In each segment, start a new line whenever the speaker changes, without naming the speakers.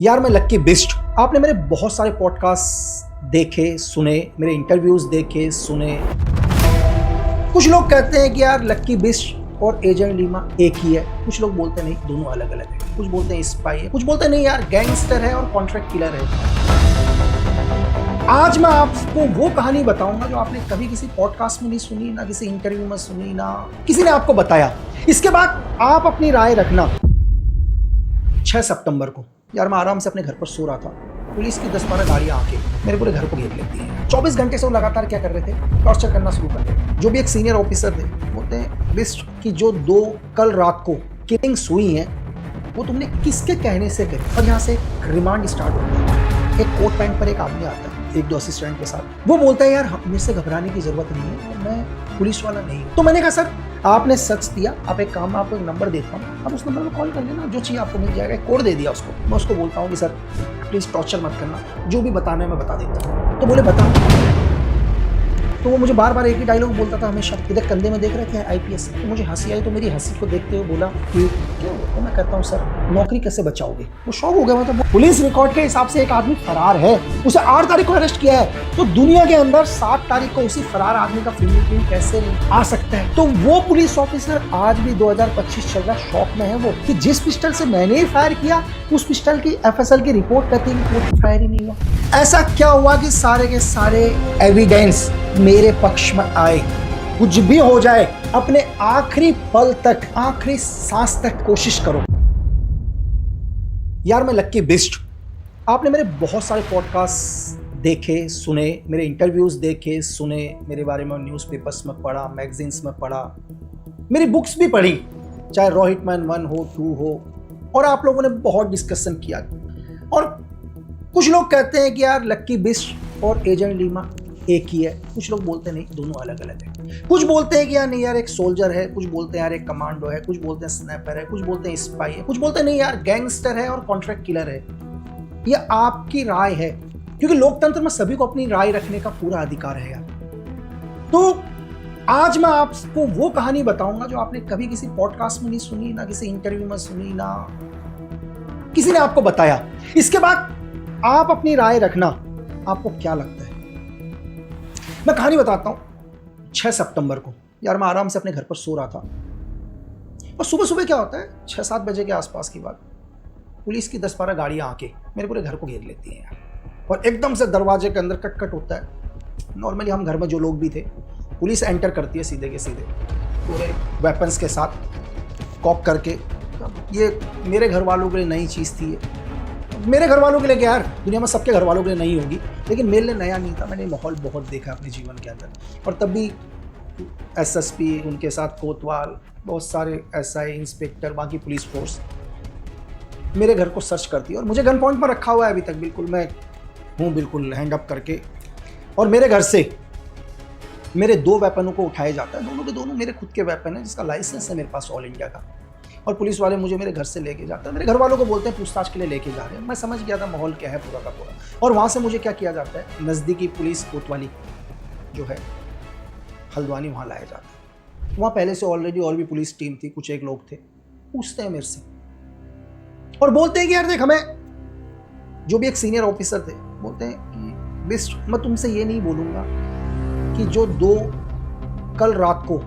यार मैं लक्की बिस्ट। आपने मेरे बहुत सारे पॉडकास्ट देखे सुने, मेरे इंटरव्यूज देखे सुने। कुछ लोग कहते हैं कि यार लक्की बिस्ट और एजेंट लीमा एक ही है, कुछ लोग बोलते नहीं दोनों अलग अलग है, कुछ बोलते हैं स्पाई है, कुछ बोलते नहीं यार गैंगस्टर है और कॉन्ट्रैक्ट किलर है। आज मैं आपको वो कहानी बताऊंगा जो आपने कभी किसी पॉडकास्ट में नहीं सुनी, ना किसी इंटरव्यू में सुनी, ना किसी ने आपको बताया। इसके बाद आप अपनी राय रखना। 6 सितंबर को यार मैं आराम से अपने घर पर सो रहा था, पुलिस की 10-12 गाड़ियां आके मेरे पूरे घर को घेर लेती हैं। 24 घंटे से वो लगातार क्या कर रहे थे, टॉर्चर करना शुरू कर दिया। जो भी एक सीनियर ऑफिसर थे बोलते हैं लिस्ट की जो 2 कल रात को किलिंग्स हुई हैं वो तुमने किसके कहने से करी। और यहाँ से रिमांड स्टार्ट होता है। एक कोट पैंट पर एक आदमी आता है, एक 2 असिस्टेंट के साथ। वो बोलता है यार मेरे से घबराने की जरूरत नहीं है, मैं पुलिस वाला नहीं हूँ। तो मैंने कहा सर आपने सच दिया, आप एक काम, आपको एक नंबर देता हूँ, आप उस नंबर पर कॉल कर लेना, जो चाहिए आपको मिल जाएगा। एक कोड दे दिया उसको। मैं उसको बोलता हूँ कि सर प्लीज़ टॉर्चर मत करना, जो भी बताना है मैं बता देता हूँ। तो बोले बताओ। तो वो मुझे बार बार एक ही डायलॉग बोलता था हमेशा, इधर कंधे में देख रहे थे आईपीएस। तो मुझे हंसी आई, तो मेरी हंसी को देखते हुए बोला कि क्यों। तो मैं कहता हूँ सर नौकरी कैसे बचाओगे। वो शौक हो गया। मतलब पुलिस रिकॉर्ड के हिसाब से एक आदमी फरार है, उसे 8 तारीख को अरेस्ट किया है, तो दुनिया के अंदर 7 तारीख को उसी फरार आदमी का फिंगरप्रिंट कैसे आ सकता है। तो वो पुलिस ऑफिसर आज भी 2025 चल रहा शौक में है वो, कि जिस पिस्टल से मैंने ही फायर किया उस पिस्टल की एफएसएल की रिपोर्ट कहती है वो फायर ही नहीं हुआ। ऐसा क्या हुआ कि सारे के सारे एविडेंस मेरे पक्ष में आए। कुछ भी हो जाए अपने आखिरी पल तक, आखिरी सांस तक कोशिश करो। यार मैं लक्की बिस्ट। आपने मेरे बहुत सारे पॉडकास्ट देखे सुने, मेरे इंटरव्यूज देखे सुने, मेरे बारे में न्यूज़पेपर्स में पढ़ा, मैगजीन्स में पढ़ा, मेरी बुक्स भी पढ़ी, चाहे रॉ हिटमैन 1 हो 2 हो, और आप लोगों ने बहुत डिस्कशन किया। और कुछ लोग कहते हैं कि यार लक्की बिस्ट और एजेंट लीमा एक ही है, कुछ लोग बोलते नहीं दोनों अलग अलग है। कुछ बोलते हैं कि यार नहीं यार एक सोल्जर है, कुछ बोलते हैं यार एक कमांडो है, कुछ बोलते हैं स्नैपर है, कुछ बोलते हैं स्पाई है, कुछ बोलते नहीं यार गैंगस्टर है और कॉन्ट्रैक्ट किलर है। ये आपकी राय है, क्योंकि लोकतंत्र में सभी को अपनी राय रखने का पूरा अधिकार है यार। तो आज मैं आपको वो कहानी बताऊंगा जो आपने कभी किसी पॉडकास्ट में नहीं सुनी, ना किसी इंटरव्यू में सुनी, ना किसी ने आपको बताया। इसके बाद आप अपनी राय रखना, आपको क्या लगता है। मैं कहानी बताता हूं। 6 सितंबर को यार मैं आराम से अपने घर पर सो रहा था, और सुबह सुबह क्या होता है 6-7 बजे के आसपास की बात, पुलिस की 10-12 गाड़ियां आके मेरे पूरे घर को घेर लेती हैं यार। और एकदम से दरवाजे के अंदर कट होता है। नॉर्मली हम घर में जो लोग भी थे, पुलिस एंटर करती है सीधे के सीधे पूरे वेपन्स के साथ, कॉक करके। ये मेरे घर वालों के लिए नई चीज़ थी। मेरे घर वालों के लिए क्या यार, दुनिया में सबके घर वालों के लिए नहीं होगी, लेकिन मेरे लिए नया नहीं था। मैंने माहौल बहुत देखा अपने जीवन के अंदर, और तब भी एसएसपी, उनके साथ कोतवाल, बहुत सारे एसआई, इंस्पेक्टर, बाकी पुलिस फोर्स मेरे घर को सर्च करती है। और मुझे गन पॉइंट पर रखा हुआ है अभी तक, बिल्कुल मैं हूँ बिल्कुल हैंड अप करके। और मेरे घर से मेरे 2 वेपनों को उठाया जाता है, दोनों के दोनों मेरे खुद के वेपन है, जिसका लाइसेंस है मेरे पास ऑल इंडिया का। और पुलिस वाले मुझे मेरे घर से लेके जाते हैं, मेरे घर वालों को बोलते हैं पूछताछ के लिए लेके जा रहे हैं। मैं समझ गया था माहौल क्या है पूरा का पूरा। और वहाँ से मुझे क्या किया जाता है, नज़दीकी पुलिस कोतवाली जो है हल्द्वानी, वहाँ लाया जाता है। वहाँ पहले से ऑलरेडी और भी पुलिस टीम थी, कुछ एक लोग थे। पूछते हैं मेरे से और बोलते हैं कि यार देख, हमें जो भी एक सीनियर ऑफिसर थे बोलते हैं कि बिस्ट, मैं तुमसे ये नहीं बोलूँगा कि जो 2 कल रात को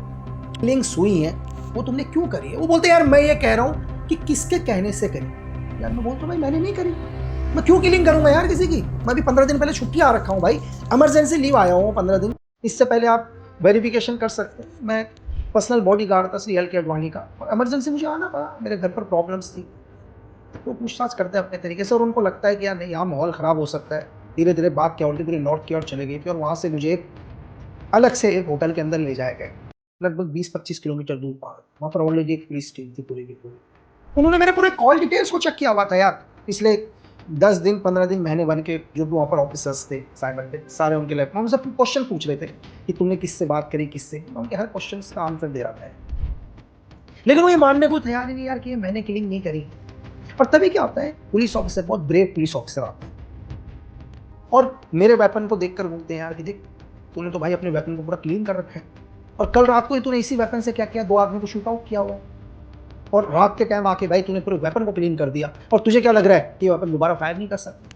किलिंग्स हुई हैं वो तुमने क्यों करी है। वो बोलते यार मैं ये कह रहा हूँ कि किसके कहने से करी। यार मैं बोलता हूँ भाई मैंने नहीं करी, मैं क्यों किलिंग करूंगा यार किसी की। मैं भी 15 दिन पहले छुट्टी आ रखा हूँ भाई, इमरजेंसी लीव आया हूँ 15 दिन। इससे पहले आप वेरिफिकेशन कर सकते हैं। मैं पर्सनल बॉडी गार्ड था श्री एल के अडवाणी का, और इमरजेंसी मुझे आना पड़ा, मेरे घर पर प्रॉब्लम्स थी। तो पूछताछ करते हैं अपने तरीके से, और उनको लगता है कि यार नहीं यहाँ माहौल ख़राब हो सकता है। धीरे धीरे बात क्या होती पूरी नॉर्थ की ओर चले गई थी, और वहाँ से मुझे एक अलग से एक होटल के अंदर ले जाया गया, लगभग 20-25 किलोमीटर दूर पार। वहाँ पर ऑलरेडी एक पुलिस टीम थी पूरी की पूरी। उन्होंने मेरे पूरे कॉल डिटेल्स को चेक किया हुआ था यार। पिछले 10 दिन 15 दिन महीने बन के जो भी वहाँ पर ऑफिसर्स थे, साइबर थे, सारे उनके लाइफ में उनसे क्वेश्चन पूछ रहे थे कि तुमने किससे बात करी, किससे। मैं उनके हर क्वेश्चन का आंसर दे रहा था, लेकिन वो ये मानने को तैयार ही नहीं यार कि मैंने किलिंग नहीं करी। और तभी क्या होता है, पुलिस ऑफिसर, बहुत ब्रेव पुलिस ऑफिसर आता है, और मेरे वेपन को देखकर बोलते हैं यार कि देख तूने तो भाई अपने वेपन को पूरा क्लीन कर रखा है, और कल रात को ही तूने इसी वेपन से क्या किया, 2 आदमी को शूट आउट किया हुआ। और रात के टाइम आके भाई तूने पूरे वेपन को क्लीन कर दिया और तुझे क्या लग रहा है कि वेपन दोबारा फायर नहीं कर सकता।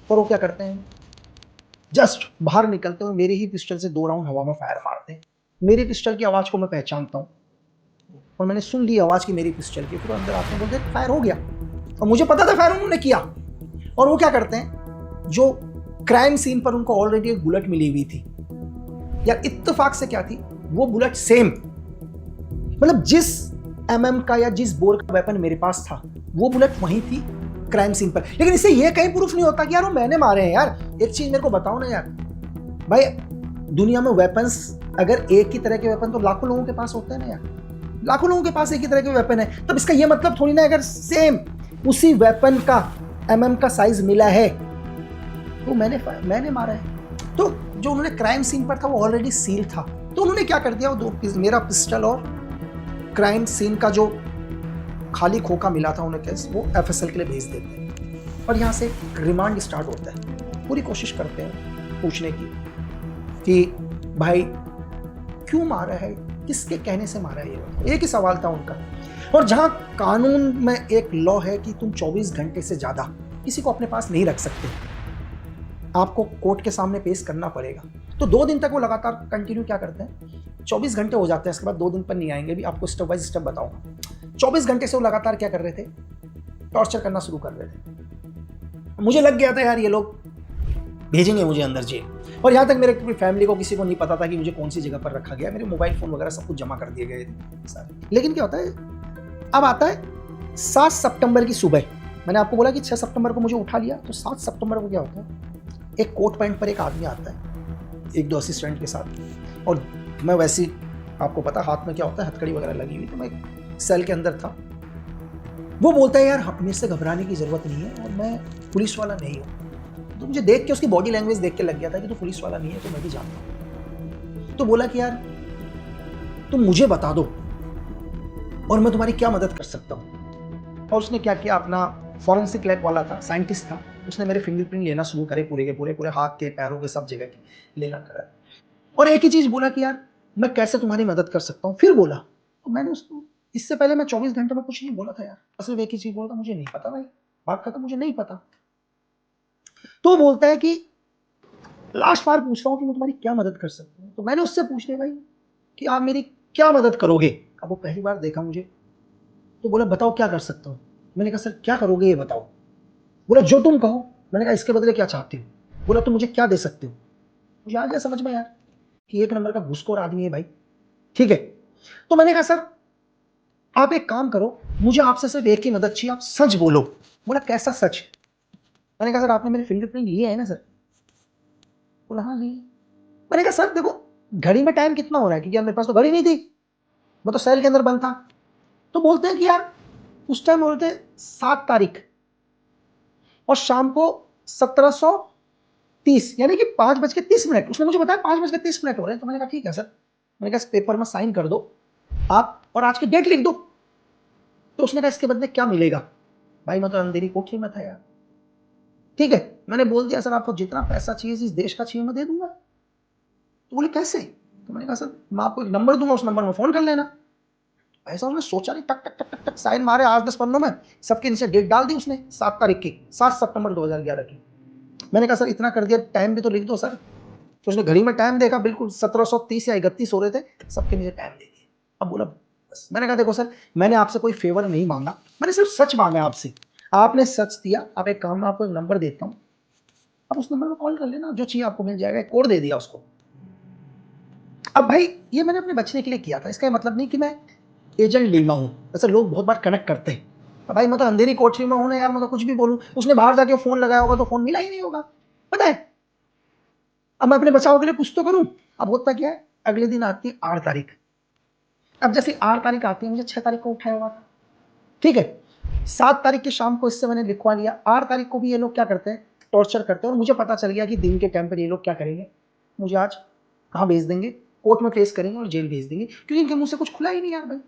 और वो क्या करते हैं, जस्ट बाहर निकलते हुए मेरे ही पिस्टल से 2 राउंड हवा में फायर मारते हैं। मेरी पिस्टल की आवाज़ को मैं पहचानता हूँ और मैंने सुन ली आवाज़ की मेरी पिस्टल की, फिर अंदर आते हैं बोलते हैं फायर हो गया। और मुझे पता था फायर उन्होंने किया। और वो क्या करते हैं, जो क्राइम सीन पर उनको ऑलरेडी एक बुलेट मिली हुई थी, या इत्तेफाक से क्या थी, वो बुलेट सेम, मतलब जिस एमएम का या जिस बोर का वेपन मेरे पास था वो बुलेट वहीं थी क्राइम सीन पर। लेकिन इससे ये कहीं प्रूफ नहीं होता कि यार वो मैंने मारे हैं। यार एक चीज मेरे को बताओ ना यार, भाई दुनिया में वेपन्स अगर एक ही तरह के वेपन तो लाखों लोगों के पास होते हैं ना यार, लाखों लोगों के पास एक ही तरह के वेपन है, तब इसका ये मतलब थोड़ी ना अगर सेम उसी वेपन का एमएम का साइज मिला है तो मैंने मारा है। तो जो उन्होंने क्राइम सीन पर था वो ऑलरेडी सील था, तो उन्होंने क्या कर दिया, वो मेरा पिस्टल और क्राइम सीन का जो खाली खोखा मिला था उन्हें केस, वो एफएसएल के लिए भेज देते हैं और यहाँ से रिमांड स्टार्ट होता है। पूरी कोशिश करते हैं पूछने की कि भाई क्यों मारा है, किसके कहने से मारा है, ये एक ही सवाल था उनका। और जहाँ कानून में एक लॉ है कि तुम 24 घंटे से ज़्यादा किसी को अपने पास नहीं रख सकते, आपको कोर्ट के सामने पेश करना पड़ेगा। तो 2 दिन तक वो लगातार कंटिन्यू क्या करते हैं, 24 घंटे हो जाते हैं, इसके बाद 2 दिन पर नहीं आएंगे, भी आपको स्टेप बाय स्टेप बताऊंगा। 24 घंटे से वो लगातार क्या कर रहे थे, टॉर्चर करना शुरू कर रहे थे। मुझे लग गया था यार ये लोग भेजेंगे मुझे अंदर जेल। और यहाँ तक मेरे पूरी फैमिली को किसी को नहीं पता था कि मुझे कौन सी जगह पर रखा गया, मेरे मोबाइल फ़ोन वगैरह सब कुछ जमा कर दिए गए सारे। लेकिन क्या होता है, अब आता है 7 सितंबर की सुबह, मैंने आपको बोला कि 6 सितंबर को मुझे उठा लिया, तो 7 सितंबर को क्या होता है, एक कोट पैंट पर एक आदमी आता है 1-2 असिस्टेंट के साथ, और मैं वैसे ही आपको पता हाथ में क्या होता है, हथकड़ी वगैरह लगी हुई, तो मैं एक सेल के अंदर था। वो बोलता है यार मेरे से घबराने की ज़रूरत नहीं है और मैं पुलिस वाला नहीं हूँ। तो मुझे देख के, उसकी बॉडी लैंग्वेज देख के लग गया था कि तू पुलिस वाला नहीं है, तो मैं भी जानता हूँ। तो बोला कि यार तुम मुझे बता दो और मैं तुम्हारी क्या मदद कर सकता हूँ। और उसने क्या किया, अपना फॉरेंसिक लैब वाला था, साइंटिस्ट था, उसने मेरे फिंगरप्रिंट लेना शुरू करे, पूरे के पूरे हाथ के पैरों के सब जगह के लेना करा। और एक ही चीज़ बोला कि यार मैं कैसे तुम्हारी मदद कर सकता हूँ। फिर बोला, तो मैंने उसको, इससे पहले मैं 24 घंटे में कुछ नहीं बोला था यार, सिर्फ एक ही चीज़ बोला था, मुझे नहीं पता भाई, बात खत्म, मुझे नहीं पता। तो बोलता है कि लास्ट बार पूछ रहा हूँ कि मैं तुम्हारी क्या मदद कर सकता हूँ। तो मैंने उससे पूछ लिया भाई कि आप मेरी क्या मदद करोगे। अब वो पहली बार देखा मुझे, तो बोला बताओ क्या कर सकता हूँ। मैंने कहा सर क्या करोगे ये बताओ। बोला जो तुम कहो। मैंने कहा इसके बदले क्या चाहते हो। बोला तुम मुझे क्या दे सकते हो। मुझे आ गया समझ में यार कि एक नंबर का घूसखोर आदमी है भाई, ठीक है। तो मैंने कहा सर आप एक काम करो, मुझे आपसे सिर्फ एक ही मदद चाहिए, आप सच बोलो। बोला कैसा सच। मैंने कहा सर आपने मेरे फिंगरप्रिंट लिए है ना सर। बोला हाँ नहीं। मैंने कहा सर देखो घड़ी में टाइम कितना हो रहा है, क्योंकि मेरे पास तो घड़ी नहीं थी, मैं तो सेल के अंदर बंद था। तो बोलते हैं कि यार उस टाइम बोलते 7 तारीख और शाम को 1730, यानी कि 5:30। उसने मुझे बताया 5:30 हो रहे हैं। तो मैंने कहा ठीक है सर। मैंने कहा पेपर में साइन कर दो आप और आज की डेट लिख दो। तो उसने कहा इसके बदले क्या मिलेगा। भाई मैं तो अंधेरी कोठरी में था यार, ठीक है। मैंने बोल दिया सर आपको जितना पैसा चाहिए इस देश का चाहिए मैं दे दूंगा। तो बोले कैसे। तो मैंने कहा सर मैं आपको एक नंबर दूंगा, उस नंबर में फोन कर लेना। ऐसा उसने सोचा नहीं, टक टक टक टक टक साइन मारे 8-10 पन्नों में, सबके नीचे डेट डाल दी उसने 7 तारीख की, 7 सितंबर 2011 की। मैंने कहा सर इतना कर दिया, टाइम भी तो लिख दो सर। तो उसने घड़ी में टाइम देखा, बिल्कुल 1730 या 31 हो रहे थे, सबके नीचे टाइम दे दिया। अब बोला बस। मैंने कहा देखो सर मैंने आपसे कोई फेवर नहीं मांगा, मैंने सिर्फ सच मांगा आपसे, आपने सच दिया। आप एक काम में आपको एक नंबर देता हूँ, आप उस नंबर पर कॉल कर लेना, जो चाहिए आपको मिल जाएगा। एक कोड दे दिया उसको। अब भाई ये मैंने अपने बचने के लिए किया था, इसका ये मतलब नहीं कि मैं एजेंट लीमा हूँ, ऐसे लोग बहुत बार कनेक्ट करते हैं। भाई मैं तो अंधेरी कोठरी में हूँ ना यार, मैं तो कुछ भी बोलूँ। उसने बाहर जाके फोन लगाया होगा तो फोन मिला ही नहीं होगा, पता है। अब मैं अपने बचाव के लिए कुछ तो करूँ। अब होता क्या है, अगले दिन आती है 8 तारीख। अब जैसे 8 तारीख आती है, मुझे 6 तारीख को उठाया हुआ था, ठीक है। 7 तारीख की शाम को इससे मैंने लिखवा लिया। 8 तारीख को भी ये लोग क्या करते हैं, टॉर्चर करते हैं। और मुझे पता चल गया कि दिन के टाइम पर ये लोग क्या करेंगे, मुझे आज कहाँ भेज देंगे, कोर्ट में फेस करेंगे और जेल भेज देंगे, क्योंकि इनके मुंह से कुछ खुला ही नहीं यार भाई,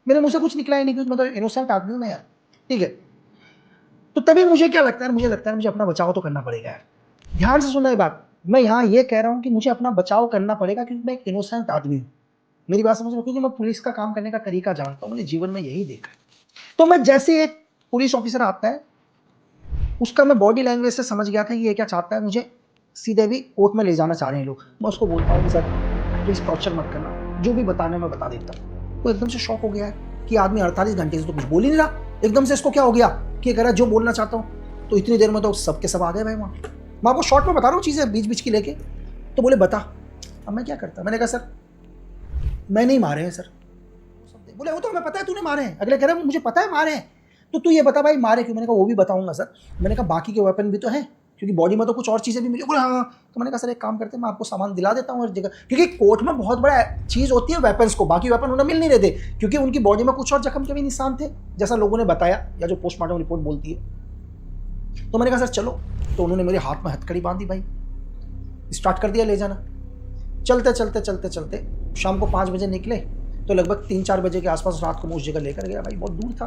मेरे मुंह से कुछ निकला ही नहीं, क्योंकि मैं तो इनोसेंट आदमी हूँ मैं यार, ठीक है। तो तभी मुझे क्या लगता है, मुझे लगता है मुझे अपना बचाव तो करना पड़ेगा यार। ध्यान से सुनना ये बात, मैं यहाँ ये कह रहा हूँ कि मुझे अपना बचाव करना पड़ेगा, क्योंकि मैं एक इनोसेंट आदमी हूँ। मेरी बात समझ रहे हो? क्योंकि मैं पुलिस का काम करने का तरीका जानता हूँ, मैंने जीवन में यही देखा है। तो मैं जैसे एक पुलिस ऑफिसर आता है, उसका मैं बॉडी लैंग्वेज से समझ गया था कि ये क्या चाहता है, मुझे सीधे भी कोर्ट में ले जाना चाह रहे हैं लोग। मैं उसको बोलता हूँ कि सर प्लीज टॉर्चर मत करना, जो भी बताना है मैं बता देता हूँ। वो एकदम से शॉक हो गया है कि आदमी 48 घंटे से तो कुछ बोल ही नहीं रहा, एकदम से इसको क्या हो गया कि कह रहा जो बोलना चाहता हूँ। तो इतनी देर में तो सबके सब आ गए भाई वहाँ। मैं आपको शॉर्ट में बता रहा हूँ चीज़ें बीच बीच की लेके। तो बोले बता। अब मैं क्या करता, मैंने कहा सर मैंने ही मारे हैं सर। बोले वो तो हमें पता है तूने मारे हैं। अगले कह रहे हैं मुझे पता है मारे हैं, तो तू ये बता भाई मारे क्यों। मैंने कहा वो भी बताऊंगा सर। मैंने कहा बाकी के वेपन भी तो हैं, क्योंकि बॉडी में तो कुछ और चीज़ें भी मिली। बोले हाँ। तो मैंने कहा सर एक काम करते हैं, मैं आपको सामान दिला देता हूँ हर जगह, क्योंकि कोर्ट में बहुत बड़ा चीज़ होती है वेपन्स को, बाकी वेपन उन्हें मिल नहीं रहे थे, क्योंकि उनकी बॉडी में कुछ और जख्म के भी निशान थे, जैसा लोगों ने बताया या जो पोस्टमार्टम रिपोर्ट बोलती है। तो मैंने कहा सर चलो। तो उन्होंने मेरे हाथ में हथकड़ी बांधी भाई, स्टार्ट कर दिया ले जाना। चलते चलते चलते चलते शाम को 5 बजे निकले, तो लगभग 3-4 बजे के आसपास रात को मैं उस जगह लेकर गया भाई, बहुत दूर था।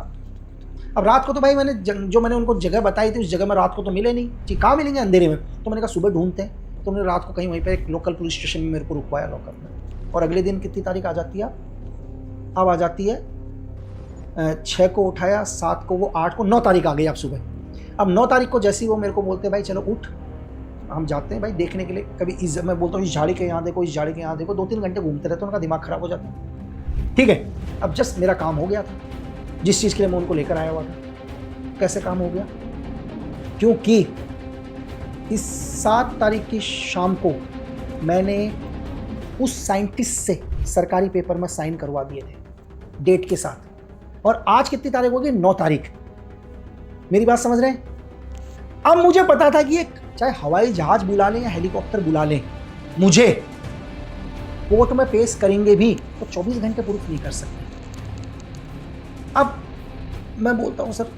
अब रात को तो भाई मैंने जो मैंने उनको जगह बताई थी उस जगह में रात को तो मिले नहीं कि कहाँ मिलेंगे अंधेरे में। तो मैंने कहा सुबह ढूंढते हैं। तो उन्होंने रात को कहीं वहीं पर एक लोकल पुलिस स्टेशन में मेरे को रुकवाया लॉकअप में। और अगले दिन कितनी तारीख आ जाती है, अब आ जाती है 6 को उठाया, 7 को, वो 8 को, 9 तारीख आ गई अब सुबह। अब 9 तारीख को जैसे ही वो मेरे को बोलते भाई चलो उठ हम जाते हैं भाई देखने के लिए। कभी मैं बोलता हूँ इस झाड़ी के यहाँ देखो, इस झाड़ी के यहाँ देखो, 2-3 घंटे घूमते रहते हैं, उनका दिमाग खराब हो जाता है। ठीक है, अब जस्ट मेरा काम हो गया था जिस चीज़ के लिए मैं उनको लेकर आया हुआ था। कैसे काम हो गया, क्योंकि इस 7 तारीख की शाम को मैंने उस साइंटिस्ट से सरकारी पेपर में साइन करवा दिए थे डेट के साथ। और आज कितनी तारीख होगी, 9 तारीख। मेरी बात समझ रहे हैं? अब मुझे पता था कि ये चाहे हवाई जहाज बुला लें या हेलीकॉप्टर बुला लें, मुझे कोर्ट में पेश करेंगे भी तो 24 घंटे प्रूफ नहीं कर सकते। अब मैं बोलता हूँ सर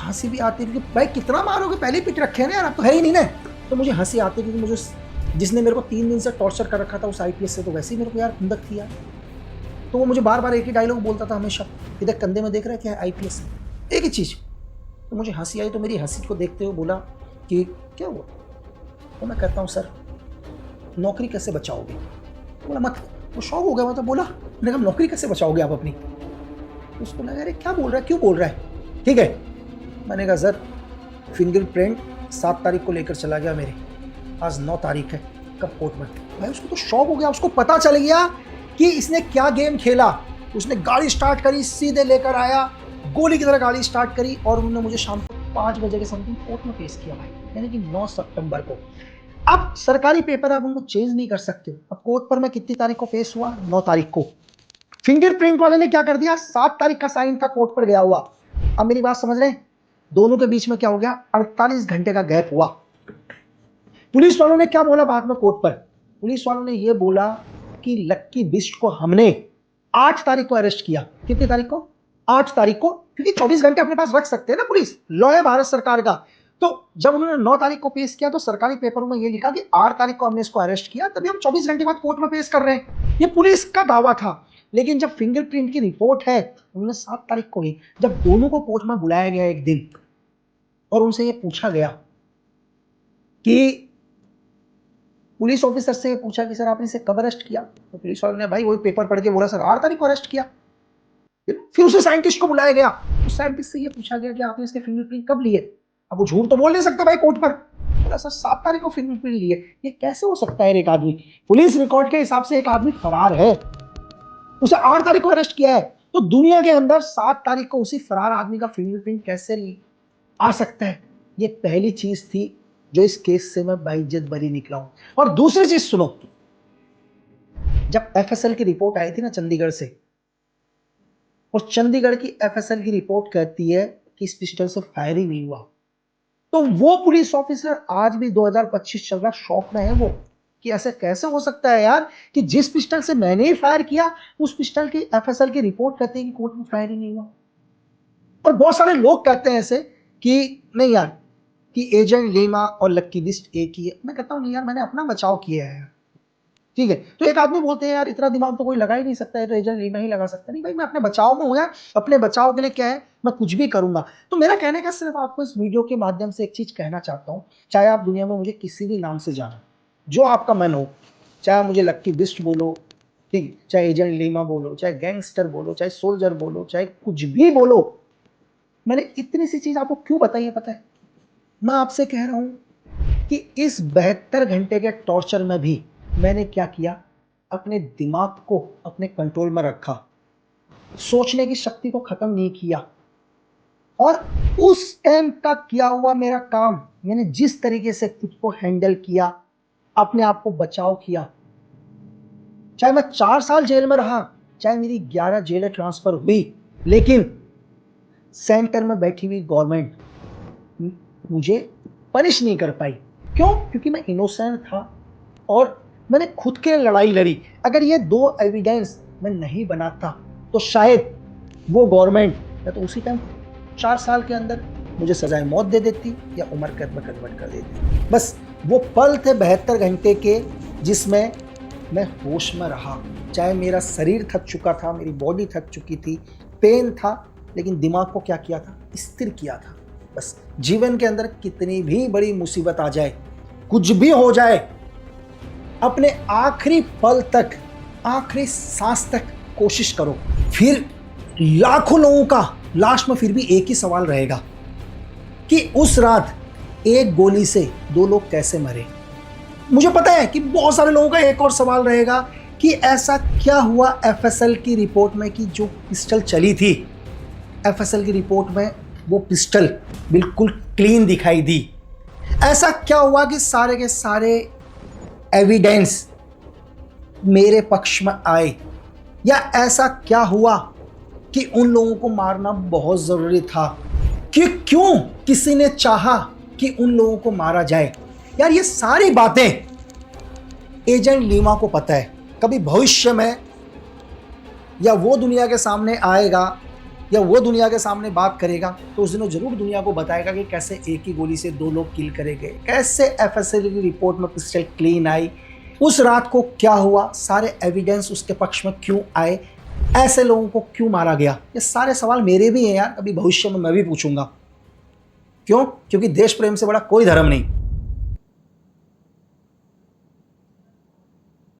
हंसी भी आती है, क्योंकि भाई कितना मारोगे, पहले पिट रखे हैं ना यार, अब तो है ही नहीं ना। तो मुझे हंसी आती है, क्योंकि मुझे जिसने मेरे को 3 दिन से टॉर्चर कर रखा था उस IPS से, तो वैसे ही मेरे को यार खुंदक थी यार। तो वो मुझे बार बार एक ही डायलॉग बोलता था हमेशा, इधर कंधे में देख रहा है क्या है, IPS, एक ही चीज़। तो मुझे हंसी आई, तो मेरी हंसी को देखते हुए बोला कि क्या हुआ। तो मैं कहता हूँ सर नौकरी कैसे बचाओगे। तो बोला मत। वो शौक हो गया, मतलब बोला, मैंने कहा नौकरी कैसे बचाओगे आप अपनी। तो उसको लगा अरे क्या बोल रहा है, क्यों बोल रहा है। ठीक है, मैंने कहा सर फिंगरप्रिंट 7 तारीख को लेकर चला गया मेरे, आज 9 तारीख है, कब कोर्ट में। भाई उसको तो शौक हो गया, उसको पता चल गया कि इसने क्या गेम खेला। उसने गाड़ी स्टार्ट करी, सीधे लेकर आया, गोली की तरह गाड़ी स्टार्ट करी, और उन्होंने मुझे शाम को 5 बजे के समथिंग कोर्ट में पेश किया भाई, यानी कि 9 सितंबर को। अब सरकारी पेपर आप उनको चेंज नहीं कर सकते। अब कोर्ट पर मैं कितनी तारीख को पेश हुआ, 9 तारीख को। फिंगरप्रिंट वाले ने क्या कर दिया, 7 तारीख का साइन था कोर्ट पर गया हुआ। अब मेरी बात समझ रहे हैं, दोनों के बीच में क्या हो गया, 48 घंटे का गैप हुआ। पुलिस वालों ने क्या बोला बाद में कोर्ट पर, पुलिस वालों ने यह बोला कि लक्की बिस्ट को हमने 8 तारीख को अरेस्ट किया। कितनी तारीख को, 8 तारीख को, क्योंकि 24 घंटे अपने पास रख सकते हैं ना पुलिस, लॉ है भारत सरकार का। तो जब उन्होंने 9 तारीख को पेश किया तो सरकारी पेपरों में ये लिखा कि 8 तारीख को हमने इसको अरेस्ट किया, तभी हम 24 घंटे बाद कोर्ट में पेश कर रहे हैं। ये पुलिस का दावा था। लेकिन जब फिंगरप्रिंट की रिपोर्ट है उन्होंने 7 तारीख को ही, जब दोनों को कोर्ट में बुलाया गया एक दिन और उनसे ये पूछा गया कि पुलिस ऑफिसर से पूछा कि सर आपने इसे कब अरेस्ट किया, तो पुलिस वाले ने भाई वही पेपर पढ़ के बोला सर 8 तारीख को अरेस्ट किया। फिर उसे साइंटिस्ट को बुलाया गया, उस साइंटिस्ट से ये पूछा गया कि आपने इसके फिंगरप्रिंट कब लिए। अब वो झूठ तो बोल नहीं सकता भाई कोर्ट पर, बोला सर 7 तारीख को फिंगरप्रिंट लिए। ये कैसे हो सकता है, एक आदमी पुलिस रिकॉर्ड के हिसाब से एक आदमी फरार है, उसे 8 तारीख को अरेस्ट किया है, तो दुनिया के अंदर 7 तारीख को उसी फरार आदमी का फिंगरप्रिंट कैसे आ सकता है। ये पहली चीज थी जो इस केस से मैं बाइज्जत बरी निकला हूं। और दूसरी चीज सुनो, जब FSL की रिपोर्ट आई थी ना चंडीगढ़ से, और चंडीगढ़ की FSL की रिपोर्ट कहती है कि इस पिस्टल से फायर ही नहीं हुआ, तो वो पुलिस ऑफिसर आज भी 2025 चल रहा शॉक में है वो, कि ऐसे कैसे हो सकता है यार कि जिस पिस्टल से मैंने ही फायर किया उस पिस्टल की FSL की रिपोर्ट कहती है कि कोर्ट में फायर ही नहीं हुआ। और बहुत सारे लोग कहते हैं ऐसे कि नहीं यार कि एजेंट लीमा और लक्की बिस्ट एक ही है। मैं कहता हूँ नहीं यार, मैंने अपना बचाव किया है। ठीक है, तो एक आदमी बोलते हैं यार इतना दिमाग तो कोई लगा ही नहीं सकता है, तो एजेंट लीमा ही लगा सकता है। नहीं भाई, मैं अपने बचाव में हूँ यार, अपने बचाव के लिए क्या है मैं कुछ भी करूंगा। तो मेरा कहने का सिर्फ आपको इस वीडियो के माध्यम से एक चीज कहना चाहता हूँ, चाहे आप दुनिया में मुझे किसी भी नाम से जानो, जो आपका मन हो, चाहे मुझे लक्की बिस्ट बोलो, ठीक है, चाहे एजेंट लीमा बोलो, चाहे गैंगस्टर बोलो, चाहे सोल्जर बोलो, चाहे कुछ भी बोलो, मैंने इतनी सी चीज आपको क्यों बताई है पता है? मैं आपसे कह रहा हूं कि इस 72 घंटे के टॉर्चर में भी मैंने क्या किया, अपने दिमाग को अपने कंट्रोल में रखा, सोचने की शक्ति को खत्म नहीं किया। और उस टाइम तक किया हुआ मेरा काम, मैंने जिस तरीके से खुद को हैंडल किया, अपने आप को बचाव किया, चाहे मैं 4 साल जेल में रहा, चाहे मेरी 11 जेलें ट्रांसफर हुई, लेकिन सेंटर में बैठी हुई गवर्नमेंट मुझे पनिश नहीं कर पाई। क्यों? क्योंकि मैं इनोसेंट था और मैंने खुद के लिए लड़ाई लड़ी। अगर ये 2 एविडेंस मैं नहीं बनाता तो शायद वो गवर्नमेंट या तो उसी टाइम 4 साल के अंदर मुझे सजाए मौत दे देती या उम्र कैद में कन्वर्ट कर देती। बस वो पल थे 72 घंटे के जिसमें मैं होश में रहा। चाहे मेरा शरीर थक चुका था, मेरी बॉडी थक चुकी थी, पेन था, लेकिन दिमाग को क्या किया था? स्थिर किया था। बस जीवन के अंदर कितनी भी बड़ी मुसीबत आ जाए, कुछ भी हो जाए, अपने आखिरी पल तक, आखिरी सांस तक कोशिश करो। फिर लाखों लोगों का लास्ट में फिर भी एक ही सवाल रहेगा कि उस रात एक गोली से 2 लोग कैसे मरे। मुझे पता है कि बहुत सारे लोगों का एक और सवाल रहेगा कि ऐसा क्या हुआ एफएसएल की रिपोर्ट में कि जो पिस्टल चली थी, एफएसएल की रिपोर्ट में वो पिस्टल बिल्कुल क्लीन दिखाई दी। ऐसा क्या हुआ कि सारे के सारे एविडेंस मेरे पक्ष में आए? या ऐसा क्या हुआ कि उन लोगों को मारना बहुत ज़रूरी था? कि क्यों किसी ने चाहा कि उन लोगों को मारा जाए? यार ये सारी बातें एजेंट लीमा को पता है। कभी भविष्य में या वो दुनिया के सामने आएगा या वो दुनिया के सामने बात करेगा तो उस दिन वो जरूर दुनिया को बताएगा कि कैसे एक ही गोली से 2 लोग किल करे गए, कैसे एफएसएल की रिपोर्ट में पिस्टल क्लीन आई, उस रात को क्या हुआ, सारे एविडेंस उसके पक्ष में क्यों आए, ऐसे लोगों को क्यों मारा गया। ये सारे सवाल मेरे भी हैं यार, कभी भविष्य में मैं भी पूछूंगा। क्यों? क्योंकि देश प्रेम से बड़ा कोई धर्म नहीं।